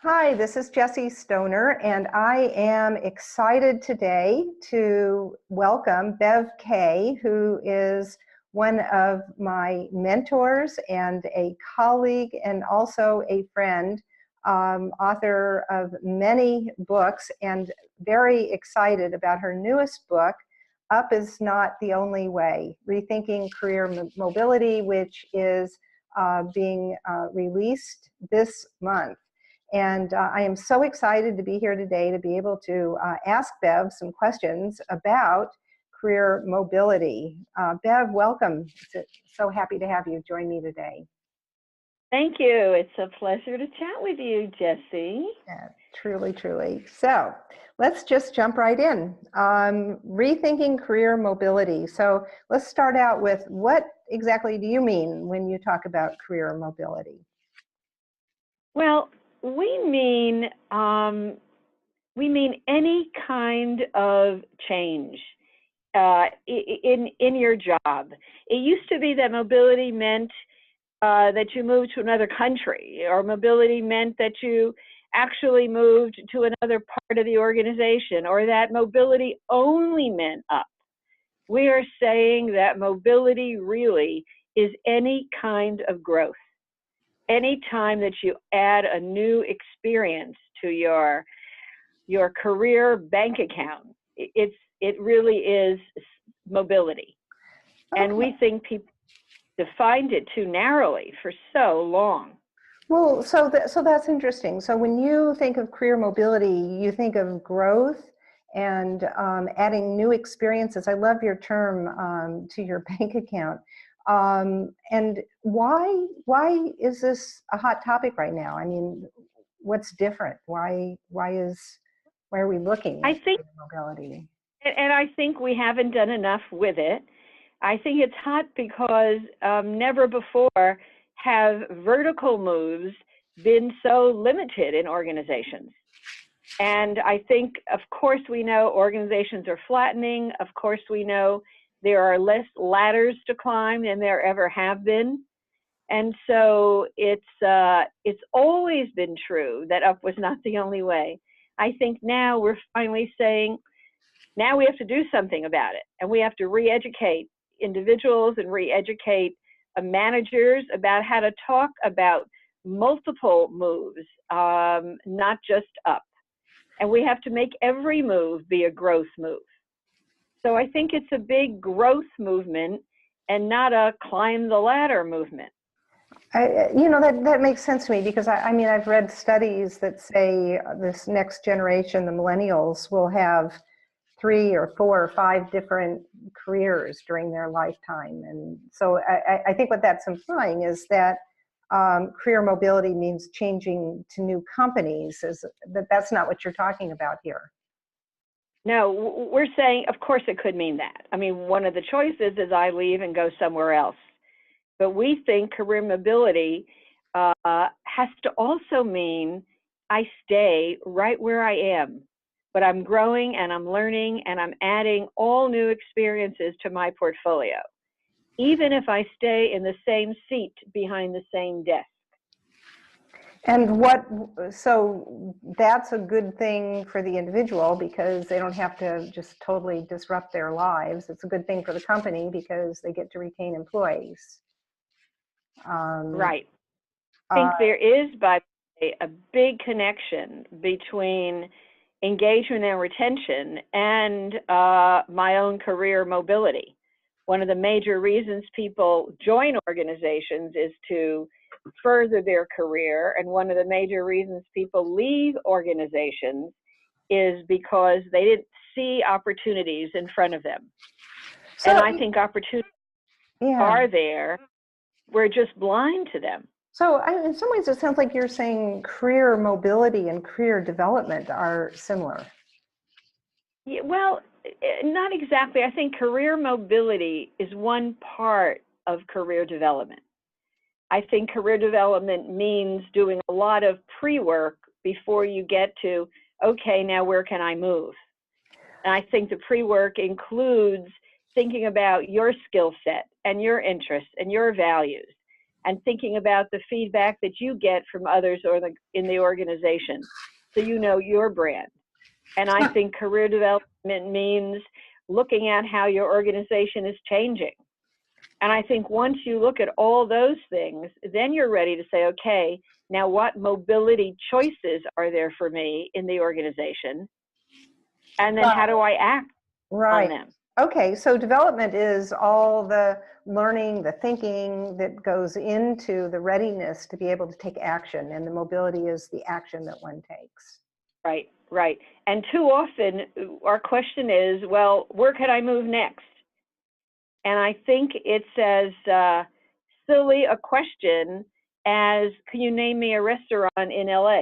Hi, this is Jessie Stoner, and I am excited today to welcome Bev Kaye, who is one of my mentors and a colleague and also a friend, author of many books, and very excited about her newest book, Up is Not the Only Way, Rethinking Career Mobility, which is being released this month. And I am so excited to be here today to be able to ask Bev some questions about career mobility. Bev, welcome. So happy to have you join me today. Thank you. It's a pleasure to chat with you, Jessie. Yeah, truly, truly. So let's just jump right in. Rethinking career mobility. So let's start out with, what exactly do you mean when you talk about career mobility? Well, we mean any kind of change in your job. It used to be that mobility meant that you moved to another country, or mobility meant that you actually moved to another part of the organization, or that mobility only meant up. We are saying that mobility really is any kind of growth. Any time that you add a new experience to your career bank account, it really is mobility. Okay. And we think people defined it too narrowly for so long. Well, so that's interesting. So when you think of career mobility, you think of growth and adding new experiences. I love your term, to your bank account. And why is this a hot topic right now? I mean, what's different? Why are we looking I at think, mobility? and I think we haven't done enough with it. I think it's hot because never before have vertical moves been so limited in organizations. And I think, of course, we know organizations are flattening. Of course, we know there are less ladders to climb than there ever have been. And so it's always been true that up was not the only way. I think now we're finally saying, now we have to do something about it. And we have to re-educate individuals and re-educate managers about how to talk about multiple moves, not just up. And we have to make every move be a growth move. So I think it's a big growth movement and not a climb the ladder movement. That makes sense to me, because I mean, I've read studies that say this next generation, the millennials, will have 3 or 4 or 5 different careers during their lifetime. And so I think what that's implying is that career mobility means changing to new companies. That's not what you're talking about here. No, we're saying, of course, it could mean that. I mean, one of the choices is I leave and go somewhere else. But we think career mobility has to also mean I stay right where I am, but I'm growing and I'm learning and I'm adding all new experiences to my portfolio, even if I stay in the same seat behind the same desk. And so that's a good thing for the individual, because they don't have to just totally disrupt their lives. It's a good thing for the company because they get to retain employees. Right. I think there is, by the way, a big connection between engagement and retention and my own career mobility. One of the major reasons people join organizations is to further their career, and one of the major reasons people leave organizations is because they didn't see opportunities in front of them. And I think opportunities are there. We're just blind to them. So in some ways, it sounds like you're saying career mobility and career development are similar. Yeah, well, not exactly. I think career mobility is one part of career development. I think career development means doing a lot of pre-work before you get to, okay, now where can I move? And I think the pre-work includes thinking about your skill set and your interests and your values, and thinking about the feedback that you get from others or in the organization, so you know your brand. And I think career development means looking at how your organization is changing. And I think once you look at all those things, then you're ready to say, okay, now what mobility choices are there for me in the organization? And then how do I act on them? Okay, so development is all the learning, the thinking that goes into the readiness to be able to take action, and the mobility is the action that one takes. Right, right. And too often our question is, well, where can I move next? And I think it's as silly a question as, can you name me a restaurant in LA?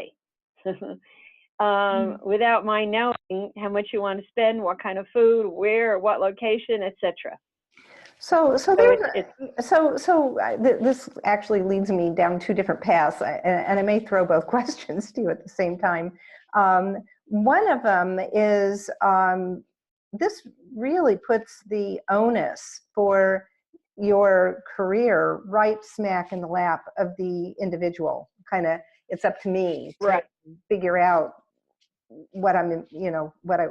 Without my knowing how much you want to spend, what kind of food, where, what location, etc. This actually leads me down two different paths, and I may throw both questions to you at the same time. One of them is, this really puts the onus for your career right smack in the lap of the individual. Kind of, it's up to me to figure out what I'm, what I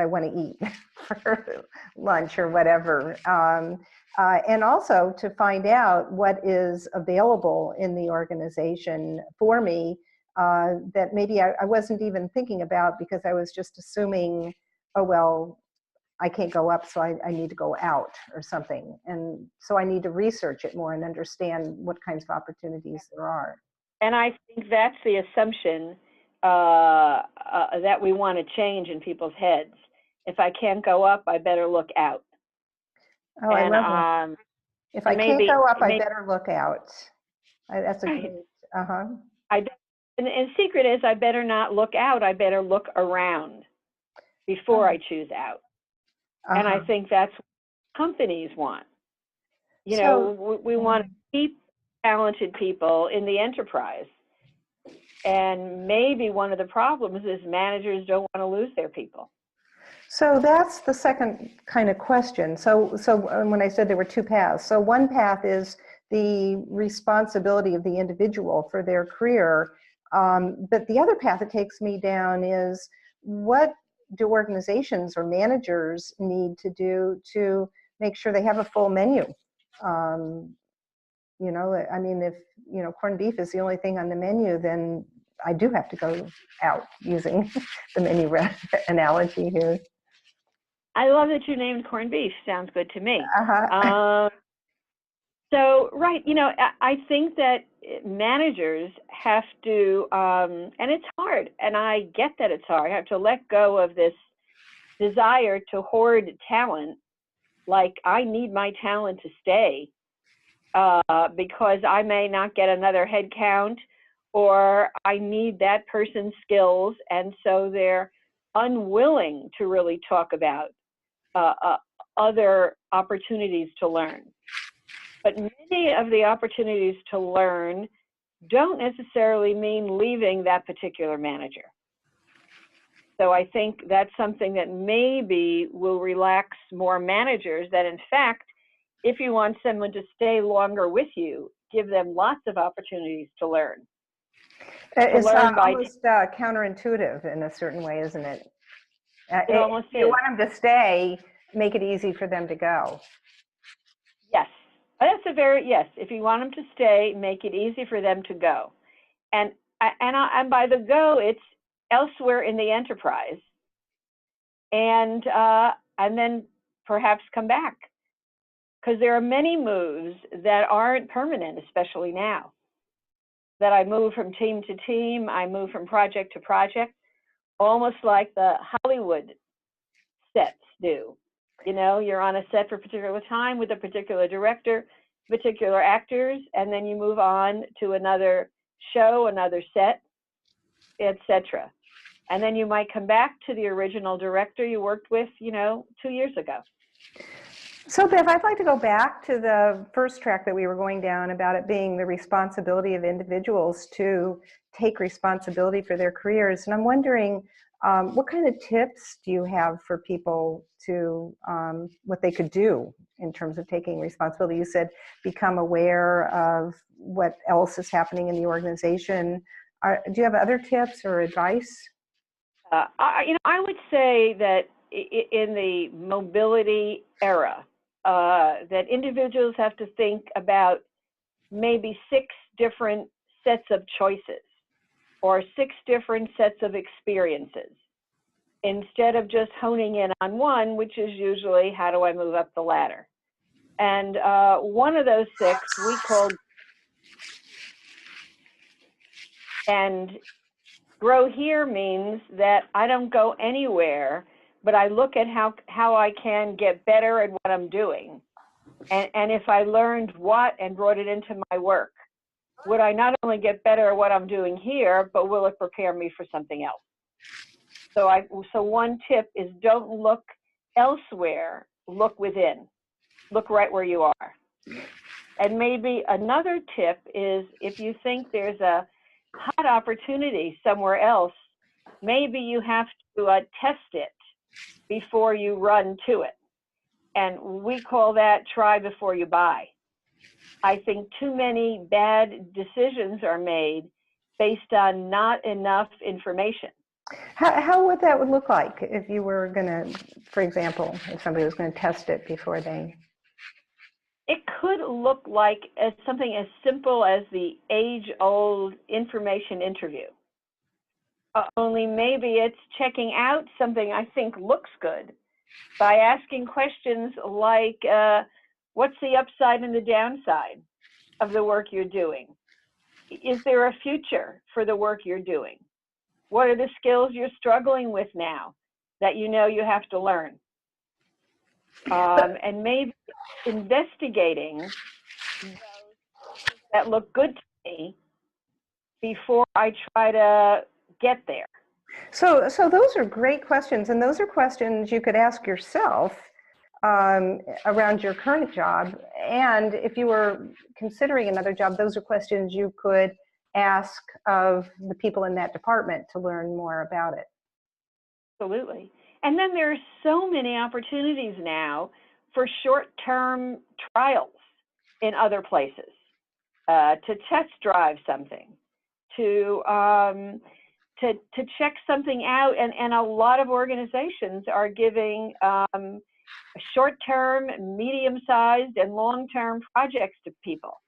want to eat for lunch or whatever. And also to find out what is available in the organization for me that maybe I wasn't even thinking about, because I was just assuming, oh, well, I can't go up, so I need to go out or something. And so I need to research it more and understand what kinds of opportunities there are. And I think that's the assumption that we want to change in people's heads. If I can't go up, I better look out. Oh, and, I love that. If I can't go up, I better look out. That's a great, and secret is, I better not look out, I better look around before I choose out. And I think that's what companies want. You know, we want to keep talented people in the enterprise. And maybe one of the problems is managers don't want to lose their people. So that's the second kind of question. So when I said there were two paths, so one path is the responsibility of the individual for their career. But the other path it takes me down is, what do organizations or managers need to do to make sure they have a full menu? You know, I mean, if, corned beef is the only thing on the menu, then I do have to go out, using the menu analogy here. I love that you named corned beef. Sounds good to me. So, right, I think that managers have to, and it's hard, and I get that it's hard, have to let go of this desire to hoard talent, like I need my talent to stay, because I may not get another head count, or I need that person's skills, and so they're unwilling to really talk about other opportunities to learn. But many of the opportunities to learn don't necessarily mean leaving that particular manager. So I think that's something that maybe will relax more managers, that in fact, if you want someone to stay longer with you, give them lots of opportunities to learn. It's almost counterintuitive in a certain way, isn't it? If you want them to stay, make it easy for them to go. Yes. That's yes. If you want them to stay, make it easy for them to go. And by the go, it's elsewhere in the enterprise. And then perhaps come back. Because there are many moves that aren't permanent, especially now. That I move from team to team, I move from project to project, almost like the Hollywood sets do. You're on a set for a particular time with a particular director, particular actors, and then you move on to another show, another set, etc. And then you might come back to the original director you worked with, 2 years ago. So, Bev, I'd like to go back to the first track that we were going down, about it being the responsibility of individuals to take responsibility for their careers. And I'm wondering, What kind of tips do you have for people to what they could do in terms of taking responsibility? You said become aware of what else is happening in the organization. Do you have other tips or advice? I would say that in the mobility era, that individuals have to think about maybe 6 different sets of choices or 6 different sets of experiences, instead of just honing in on one, which is usually, how do I move up the ladder? And one of those 6 we called, and grow here means that I don't go anywhere, but I look at how I can get better at what I'm doing. And if I learned what and brought it into my work, would I not only get better at what I'm doing here, but will it prepare me for something else? So one tip is don't look elsewhere, look within. Look right where you are. And maybe another tip is if you think there's a hot opportunity somewhere else, maybe you have to test it before you run to it. And we call that try before you buy. I think too many bad decisions are made based on not enough information. How would that look like if you were going to, for example, if somebody was going to test it before they? It could look like something as simple as the age-old information interview. Only maybe it's checking out something I think looks good by asking questions like, what's the upside and the downside of the work you're doing? Is there a future for the work you're doing? What are the skills you're struggling with now that you know you have to learn? And maybe investigating those that look good to me before I try to get there. So those are great questions, and those are questions you could ask yourself around your current job. And if you were considering another job, those are questions you could ask of the people in that department to learn more about it. Absolutely. And then there are so many opportunities now for short-term trials in other places, to test drive something, to check something out. And a lot of organizations are giving short-term, medium-sized, and long-term projects to people.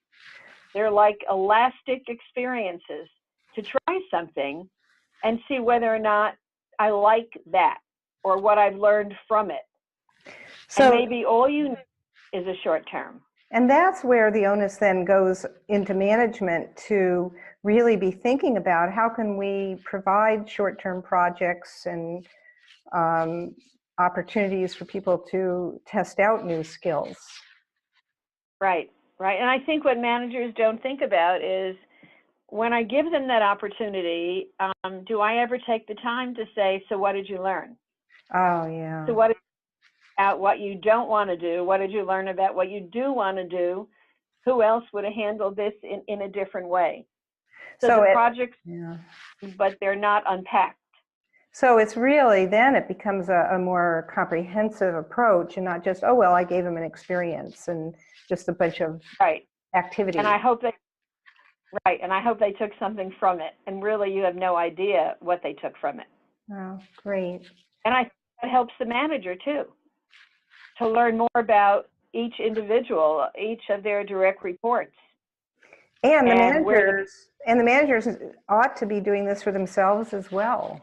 They're like elastic experiences to try something and see whether or not I like that or what I've learned from it. So, and maybe all you need is a short term. And that's where the onus then goes into management to really be thinking about how can we provide short-term projects and opportunities for people to test out new skills. Right, right. And I think what managers don't think about is when I give them that opportunity, do I ever take the time to say, so what did you learn? Oh, yeah. So what did you learn about what you don't want to do? What did you learn about what you do want to do? Who else would have handled this in a different way? So the projects, yeah, but they're not unpacked. So it's really, then it becomes a more comprehensive approach and not just, oh, well, I gave them an experience and just a bunch of activities. And I hope they took something from it. And really, you have no idea what they took from it. Oh, great. And I think that helps the manager too, to learn more about each individual, each of their direct reports. And the managers ought to be doing this for themselves as well.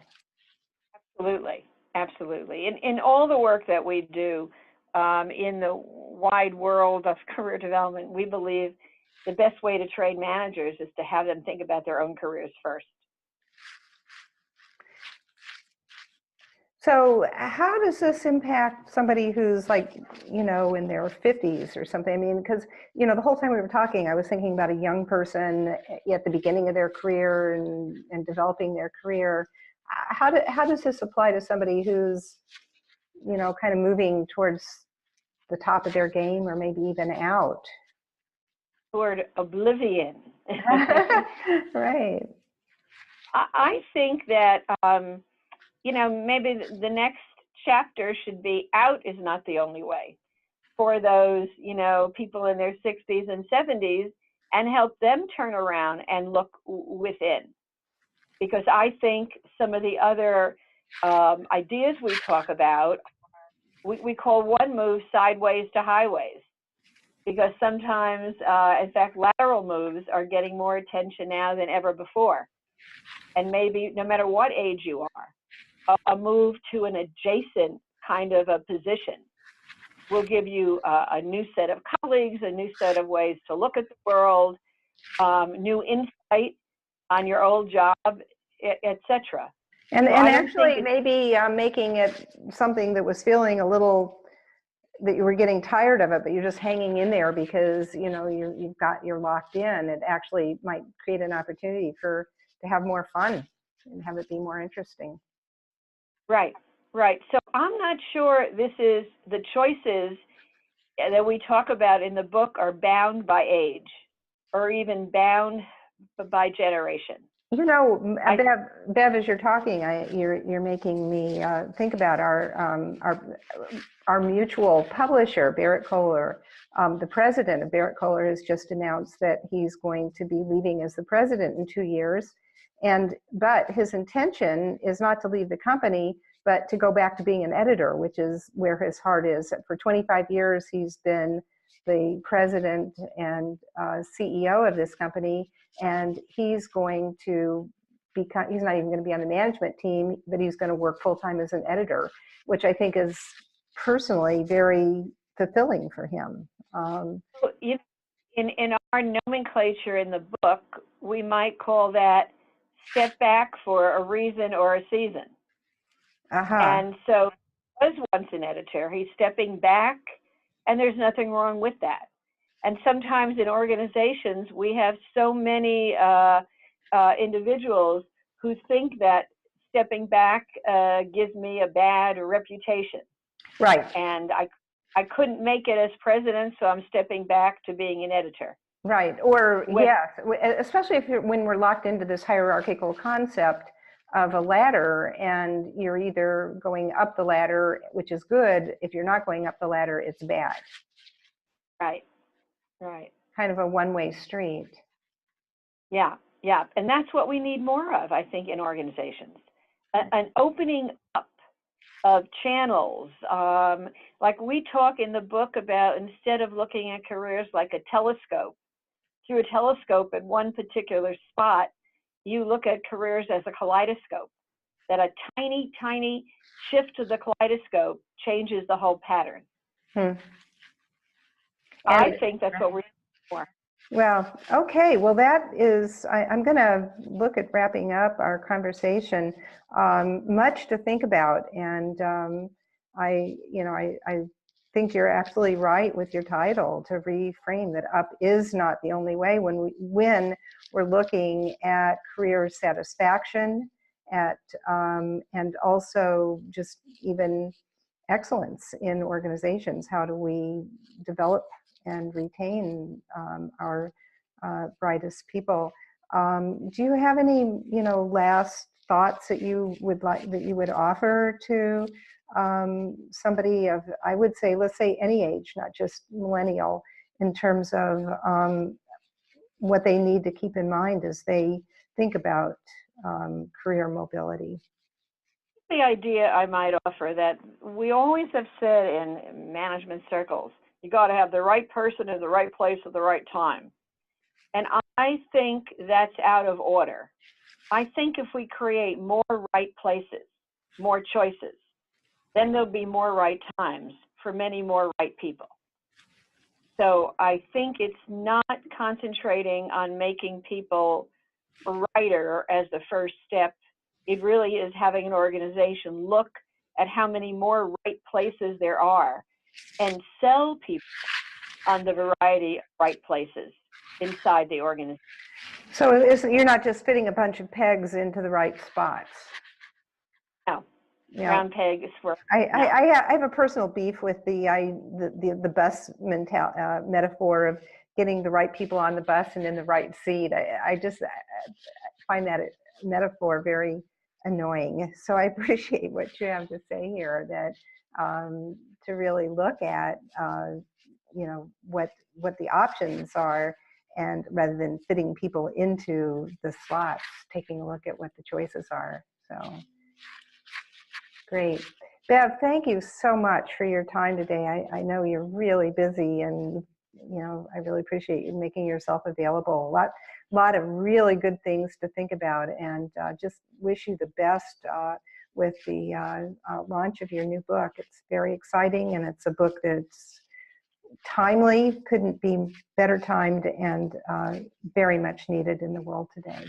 Absolutely, absolutely. In all the work that we do in the wide world of career development, we believe the best way to train managers is to have them think about their own careers first. So how does this impact somebody who's like, in their 50s or something? I mean, because, the whole time we were talking, I was thinking about a young person at the beginning of their career and developing their career. How does this apply to somebody who's, kind of moving towards the top of their game or maybe even out? Toward oblivion. Right. I think that maybe the next chapter should be out is not the only way for those, people in their 60s and 70s, and help them turn around and look within. Because I think some of the other ideas we talk about, we call one move sideways to highways. Because sometimes, in fact, lateral moves are getting more attention now than ever before. And maybe no matter what age you are, a move to an adjacent kind of a position will give you a new set of colleagues, a new set of ways to look at the world, new insight on your old job, etc. And So actually maybe making it something that was feeling a little, that you were getting tired of it, but you're just hanging in there because you're locked in. It actually might create an opportunity to have more fun and have it be more interesting. Right. So I'm not sure the choices that we talk about in the book are bound by age or even bound by generation. Bev, as you're talking, you're making me think about our mutual publisher, Barrett Kohler. The president of Barrett Kohler has just announced that he's going to be leaving as the president in 2 years, but his intention is not to leave the company, but to go back to being an editor, which is where his heart is. For 25 years, he's been the president and CEO of this company, and he's going to he's not even going to be on the management team, but he's going to work full-time as an editor, which I think is personally very fulfilling for him. In our nomenclature in the book, we might call that step back for a reason or a season. And so he was once an editor. He's stepping back, and there's nothing wrong with that. And sometimes in organizations, we have so many individuals who think that stepping back gives me a bad reputation. Right. And I couldn't make it as president, so I'm stepping back to being an editor. Right. Or yes, especially when we're locked into this hierarchical concept of a ladder, and you're either going up the ladder, which is good. If you're not going up the ladder, it's bad. Right. Kind of a one-way street. Yeah. And that's what we need more of, I think, in organizations. An opening up of channels. Like we talk in the book about, instead of looking at careers like a telescope, through a telescope at one particular spot, you look at careers as a kaleidoscope, that a tiny, tiny shift to the kaleidoscope changes the whole pattern. I think that's what we're looking for. Well, okay. Well, that is, I'm going to look at wrapping up our conversation. Much to think about. And I think you're absolutely right with your title, to reframe that up is not the only way when we're looking at career satisfaction, and also just even excellence in organizations. How do we develop and retain our brightest people? Do you have any, last thoughts that you would offer to somebody of, I would say, let's say any age, not just millennial, in terms of what they need to keep in mind as they think about career mobility? The idea I might offer that we always have said in management circles, you got to have the right person in the right place at the right time. And I think that's out of order. I think if we create more right places, more choices, then there'll be more right times for many more right people. So I think it's not concentrating on making people righter as the first step. It really is having an organization look at how many more right places there are and sell people on the variety of right places inside the organization. So you're not just fitting a bunch of pegs into the right spots. No, round pegs for. I have a personal beef with the bus metaphor of getting the right people on the bus and in the right seat. I just find that metaphor very annoying. So I appreciate what you have to say here, that to really look at, what the options are, and rather than fitting people into the slots, taking a look at what the choices are. So great. Bev, thank you so much for your time today. I know you're really busy, and I really appreciate you making yourself available. A lot of really good things to think about, and just wish you the best with the launch of your new book. It's very exciting, and it's a book that's timely, couldn't be better timed, and very much needed in the world today.